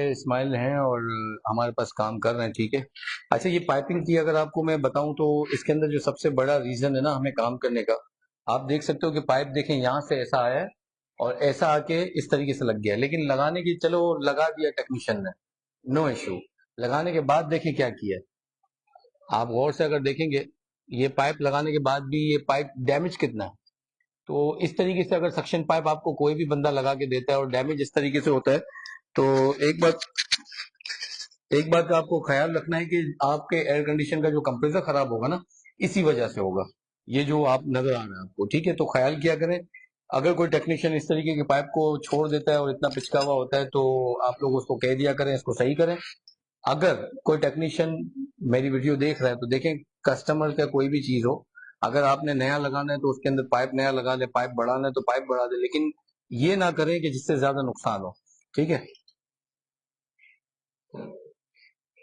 اسماعیل ہیں اور ہمارے پاس کام کر رہے ہیں. ٹھیک ہے. اچھا یہ پائپنگ کی اگر آپ کو میں بتاؤں تو اس کے اندر جو سب سے بڑا ریزن ہے نا ہمیں کام کرنے کا، آپ دیکھ سکتے ہو کہ پائپ دیکھیں یہاں سے ایسا آیا ہے اور ایسا آ کے اس طریقے سے لگ گیا، لیکن لگانے کی چلو لگا دیا ٹیکنیشین نے، نو ایشو. لگانے کے بعد دیکھیں کیا کیا ہے. آپ غور سے اگر دیکھیں گے یہ پائپ لگانے کے بعد بھی یہ پائپ ڈیمیج کتنا ہے. تو اس طریقے سے اگر سکشن پائپ آپ کو کوئی بھی بندہ لگا کے دیتا ہے اور ڈیمیج اس طریقے سے ہوتا ہے تو ایک بات کا آپ کو خیال رکھنا ہے کہ آپ کے ایئر کنڈیشن کا جو کمپریسر خراب ہوگا نا اسی وجہ سے ہوگا، یہ جو آپ نظر آ رہا ہے آپ کو. ٹھیک ہے. تو خیال کیا کریں اگر کوئی ٹیکنیشین اس طریقے کے پائپ کو چھوڑ دیتا ہے اور اتنا پچکا ہوا ہوتا ہے تو آپ لوگ اس کو کہہ دیا کریں اس کو صحیح کریں. اگر کوئی ٹیکنیشین میری ویڈیو دیکھ رہا ہے تو دیکھیں کسٹمر کا کوئی بھی چیز ہو، اگر آپ نے نیا لگانا ہے تو اس کے اندر پائپ نیا لگا لے، پائپ بڑھانا ہے تو پائپ بڑھا دے، لیکن یہ نہ کریں کہ جس سے زیادہ نقصان ہو. ٹھیک ہے.